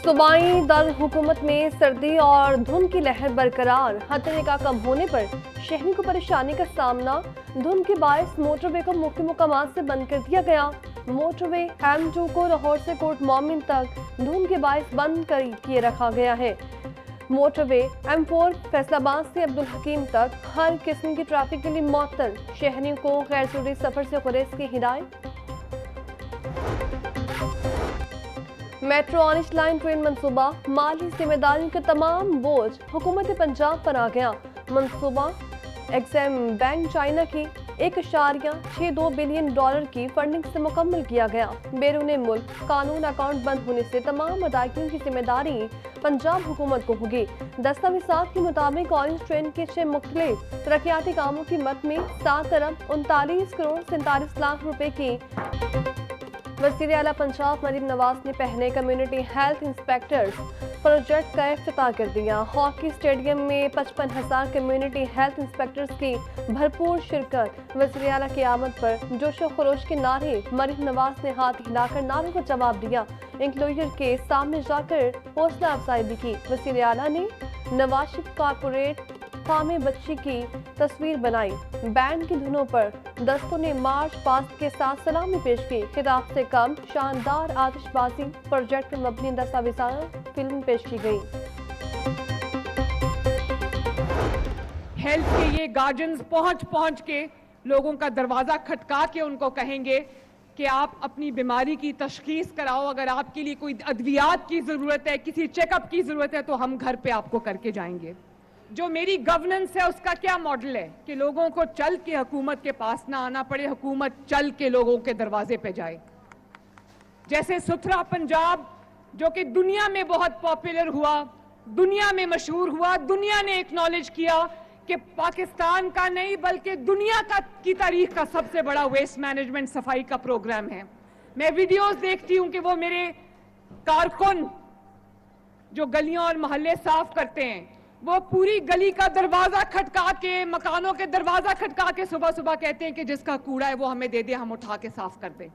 सूबाई दारुल-हुकूमत में सर्दी और धुंध की लहर बरकरार। हद-ए-निगाह कम होने पर शहरियों को परेशानी का सामना। धुंध के बायस मोटरवे को मुख्य मुकामात से बंद कर दिया गया। मोटरवे M2 को लाहौर से कोट मोमिन तक धुंध के बायस बंद किए रखा गया है। मोटरवे M4 फैसलाबाद से अब्दुल हकीम तक हर किस्म की ट्रैफिक के लिए मुअत्तल। शहरियों को गैर जरूरी सफर से गुरेज की हिदायत। मेट्रो ऑरेंज लाइन ट्रेन मंसूबा माली जिम्मेदारियों के तमाम बोझ हुकूमत पंजाब पर आ गया। मंसूबा एग्जाम बैंक चाइना की $1.62 बिलियन की फंडिंग से मुकम्मल किया गया। बैरून मुल्क कानून अकाउंट बंद होने से तमाम अदायगियों की जिम्मेदारी पंजाब हुकूमत को होगी। दस्तावेज़ात के मुताबिक ऑरेंज ट्रेन के 6 मुख्तलिफ तरक्याती कामों की मद में 7 अरब 39 करोड़ 47 लाख रुपए की वज़ीर आला पंजाब मरीम नवाज ने पहले कम्युनिटी हेल्थ इंस्पेक्टर्स प्रोजेक्ट का इफ्तिताह कर दिया। हॉकी स्टेडियम में 55,000 कम्युनिटी हेल्थ इंस्पेक्टर्स की भरपूर शिरकत। वज़ीर आला की आमद पर जोशो खरोश के नारे। मरीम नवाज ने हाथ हिलाकर नारों को जवाब दिया। इंक्लोजर के सामने जाकर हौसला अफजाई भी की। वज़ीर आला ने नवाज शरीफ कॉर्पोरेट फामे बच्ची की तस्वीर बनाई। बैंड की धुनों पर दस्तों ने मार्च पास्ट के साथ सलामी पेश की। खिताब से कम शानदार आतिशबाजी प्रोजेक्ट पर मबनी दस्तावेज़ात फिल्म पेश की गई। हेल्थ के ये गार्जियंस पहुंच के लोगों का दरवाजा खटका के उनको कहेंगे कि आप अपनी बीमारी की तशखीस कराओ। अगर आपके लिए कोई अद्वियात की ज़रूरत है, किसी चेकअप की ज़रूरत है, तो हम घर पे आपको करके जाएंगे। जो मेरी गवर्नेंस है उसका क्या मॉडल है कि लोगों को चल के हुकूमत के पास ना आना पड़े, हुकूमत चल के लोगों के दरवाजे पे जाए। जैसे सुथरा पंजाब जो कि दुनिया में बहुत पॉपुलर हुआ, दुनिया में मशहूर हुआ, दुनिया ने एक्नॉलेज किया कि पाकिस्तान का नहीं बल्कि दुनिया की तारीख का सबसे बड़ा वेस्ट मैनेजमेंट सफाई का प्रोग्राम है। मैं वीडियोस देखती हूं कि वो मेरे कारकुन जो गलियां और मोहल्ले साफ करते हैं, वो पूरी गली का दरवाजा खटका के, मकानों के दरवाजा खटका के सुबह सुबह कहते हैं कि जिसका कूड़ा है वो हमें दे दे, हम उठा के साफ कर दें।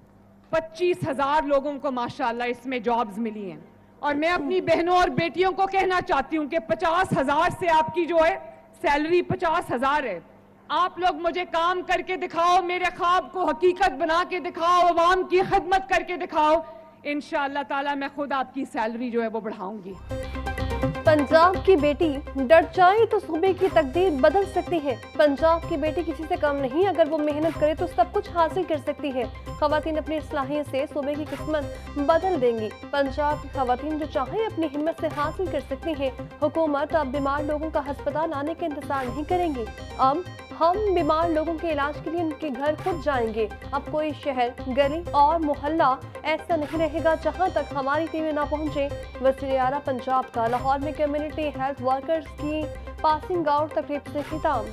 25,000 लोगों को माशाअल्लाह इसमें जॉब्स मिली हैं। और मैं अपनी बहनों और बेटियों को कहना चाहती हूं कि 50,000 से आपकी जो है सैलरी 50,000 है। आप लोग मुझे काम करके दिखाओ, मेरे ख्वाब को हकीकत बना के दिखाओ, अवाम की खिदमत करके दिखाओ। इंशाअल्लाह ताला मैं खुद आपकी सैलरी जो है वो बढ़ाऊंगी। पंजाब की बेटी डट जाए तो सूबे की तकदीर बदल सकती है। पंजाब की बेटी किसी से कम नहीं, अगर वो मेहनत करे तो सब कुछ हासिल कर सकती है। खवातीन अपनी सलाहियत से सूबे की किस्मत बदल देंगी। पंजाब की खवातीन जो चाहे अपनी हिम्मत से हासिल कर सकती हैं। हुकूमत अब बीमार लोगों का अस्पताल आने का इंतजार नहीं करेंगी। अब हम बीमार लोगों के इलाज के लिए उनके घर खुद जाएंगे। अब कोई शहर, गली और मोहल्ला ऐसा नहीं रहेगा जहां तक हमारी टीमें ना पहुंचे। वज़ीर आला पंजाब का लाहौर में कम्युनिटी हेल्थ वर्कर्स की पासिंग आउट तकरीब से खिताब।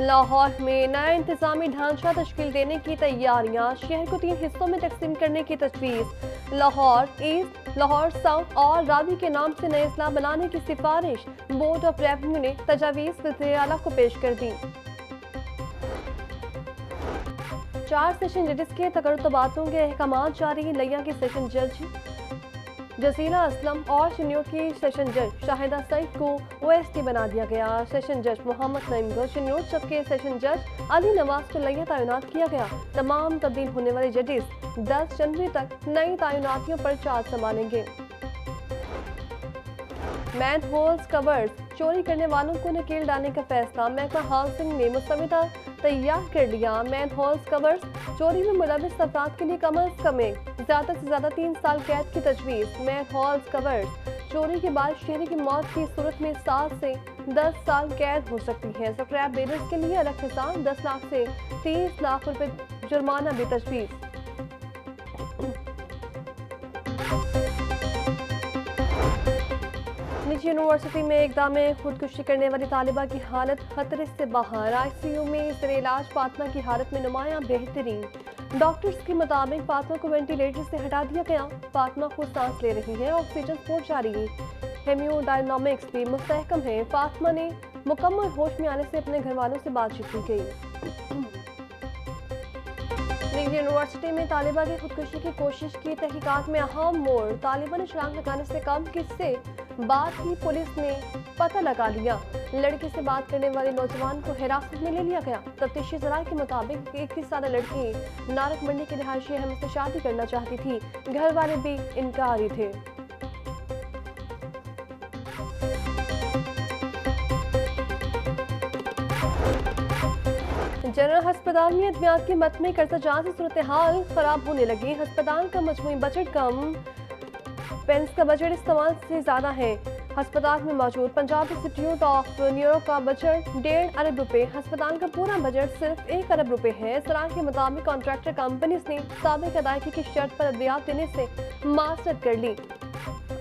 लाहौर में नया इंतजामी ढांचा तश्कील देने की तैयारियां। शहर को 3 हिस्सों में तकसीम करने की तजवीज़। लाहौर ईस्ट, लाहौर साउथ और रावी के नाम से नए अजला बनाने की सिफारिश बोर्ड ऑफ रेवेन्यू ने तजावीज़ वज़ीर आला को पेश कर दी। 4 सेशन जजेस के तकर्तुबातों के अहकामात जारी। लिया की सेशन जज जसीला असलम और शिन्योर की सेशन जज शाहिदा सईद को OST बना दिया गया। सेशन जज मोहम्मद नईम को शिन्योर, जबकि सेशन जज अली नवाज को लिया तैनात किया गया। तमाम तब्दील होने वाले जजेस 10 जनवरी तक नई तैनातियों पर चार्ज संभालेंगे। मैन होल्स कवर्स चोरी करने वालों को नकेल डालने का फैसला। महकमा हाउसिंग ने मुस्तविदा तैयार कर लिया। मैन होल्स कवर्स चोरी में मुलविस अफराद के लिए कम अज कम ज्यादा से ज्यादा 3 साल कैद की तजवीज़। मैन होल्स कवर्स चोरी के बाद शहरी की मौत की सूरत में 7 से 10 साल कैद हो सकती है। स्क्रैप बेरर्स के लिए अलग हिसाब 10 लाख से 30 लाख रुपए जुर्माना भी तजवीज़। निजी यूनिवर्सिटी में इक़दाम खुदकुशी करने वाली तालिबा की हालत खतरे से बाहर। ICU में ज़ेर इलाज फातिमा की हालत में नुमायां बेहतरी। डॉक्टर्स के मुताबिक फातिमा को वेंटिलेटर से हटा दिया गया। फातिमा खुद सांस ले रही है, ऑक्सीजन सपोर्ट जारी। हेमियोडायनामिक्स भी मुस्तहकम है। फातिमा ने मुकम्मल होश में आने से अपने घर वालों से बातचीत की गई। निजी यूनिवर्सिटी में तालिबा की खुदकुशी की कोशिश की तहकीकात में अहम मोड़। तालिबा ने छलांग लगाने से कम किससे बात की, पुलिस ने पता लगा लिया। लड़की से बात करने वाले नौजवान को हिरासत में ले लिया गया। तफ्तीशी ज़राए के मुताबिक 21 साल लड़की नारक मंडी के रिहायशी अहमद से शादी करना चाहती थी। घर वाले भी इनकारी थे। जनरल अस्पताल में अद्वियात की मत में कर्जा जांच से सूरत हाल खराब होने लगी। अस्पताल का मजमूई बजट कम, पेंस का बजट इस्तेमाल से ज्यादा है। अस्पताल में मौजूद पंजाब इंस्टीट्यूट ऑफ न्यूरो का बजट 1.5 अरब रुपए, अस्पताल का पूरा बजट सिर्फ 1 अरब रुपए है। सराह के मुताबिक कॉन्ट्रैक्टर कंपनीज ने साबिक अदायगी की शर्त पर अद्वियात देने से मास्टर्ड कर ली।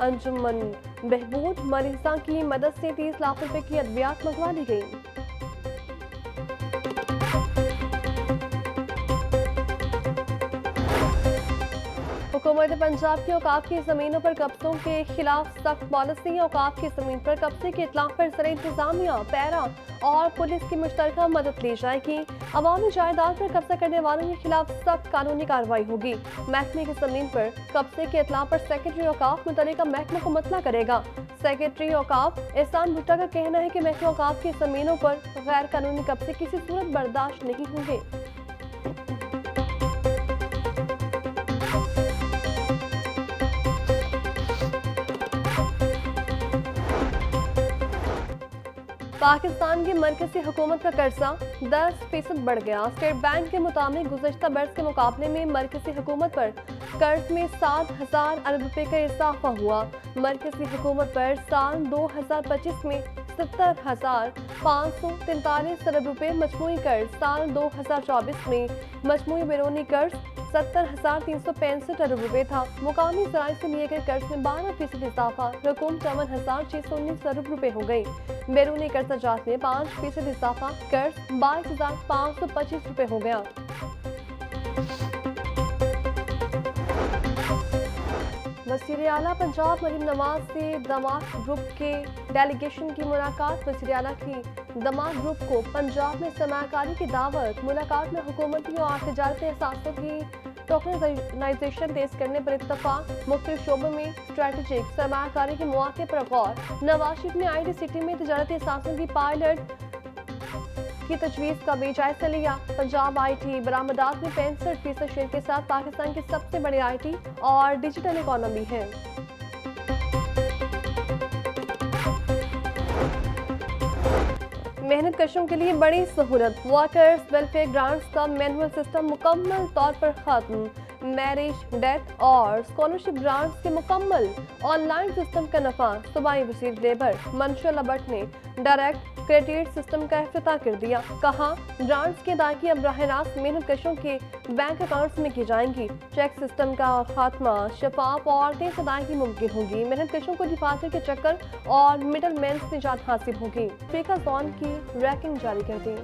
अंजुमन बहबूद मरीजा की मदद से 30 लाख रुपए की अद्वियात मंगवा ली गई। हुकूमत पंजाब की औकाफ की ज़मीनों पर कब्जों के खिलाफ सख्त पॉलिसी। औकाफ की ज़मीन पर कब्जे के इतलाफ पर ज़र इंतजामिया, पैरा और पुलिस की मुश्तरका मदद ली जाएगी। अवामी जायदाद पर कब्जा करने वालों के खिलाफ सख्त कानूनी कार्रवाई होगी। महकमे की ज़मीन पर कब्जे के इतलाफ पर सेक्रेटरी औकाफ मुतल्लिका महकमा को मतला करेगा। सेक्रेटरी औकाफ एहसान भुट्टा का कहना है कि महकमा औकाफ की ज़मीनों पर गैर कानूनी कब्जे किसी सूरत बर्दाश्त नहीं होंगे। पाकिस्तान की मरकज़ी हुकूमत का कर्जा 10% बढ़ गया। स्टेट बैंक के मुताबिक गुज़श्ता बरस के मुकाबले में मरकज़ी हुकूमत पर कर्ज में 7,000 अरब रुपए का इजाफा हुआ। मरकज़ी हुकूमत पर साल 2025 में 70,543 अरब रुपए मजमूई कर्ज, साल 2024 में मजमूई बैरूनी कर्ज 70,365 अरब रुपए था। मुकामी ज़राए से लिए गए कर्ज में 12% इजाफा, रकम 54,619 अरब रुपए हो गई। बैरूनी कर्जात में 5% इजाफा, कर्ज 22,525 रुपए हो गया। वज़ीर आला पंजाब मरीम नवाज से दमाग ग्रुप के डेलीगेशन की मुलाकात। वज़ीर आला की दमाग ग्रुप को पंजाब में सरमायाकारी की दावत। मुलाकात में हुकूमती और तजारती असासों की टोकनाइजेशन तेज करने पर इत्तफाक। मुख्तलिफ शोबों में स्ट्रेटेजिक सरमायाकारी के मौके पर गौर। नवाज शरीफ ने IT सिटी में तजारती असासों की पायलट की तजवीज़ का भी जायजा लिया। पंजाब IT बरामदात में 65% शेयर के साथ पाकिस्तान की सबसे बड़ी IT और डिजिटल इकोनॉमी है। मेहनत कशों के लिए बड़ी सहूलत। वर्कर्स वेलफेयर ग्रांट्स का मैनुअल सिस्टम मुकम्मल तौर पर खत्म। मैरिज, डेथ और स्कॉलरशिप ग्रांट्स के मुकम्मल ऑनलाइन सिस्टम का नफा। सूबाई वज़ीर लेबर मनशुअल्लाह भट्ट ने डायरेक्ट क्रेडिट सिस्टम का इफ्तिताह कर दिया। कहा, ग्रांट्स की अदायगी अब राह रास्त मेहनत कशों के बैंक अकाउंट्स में की जाएंगी। चेक सिस्टम का खात्मा शफाफ और तेज अदायगी मुमकिन होगी। मेहनत कशों को दिफातर के चक्कर और मिडल मैन से निजात हासिल होगी। अफ्रीका जोन की रैंकिंग जारी कर दी।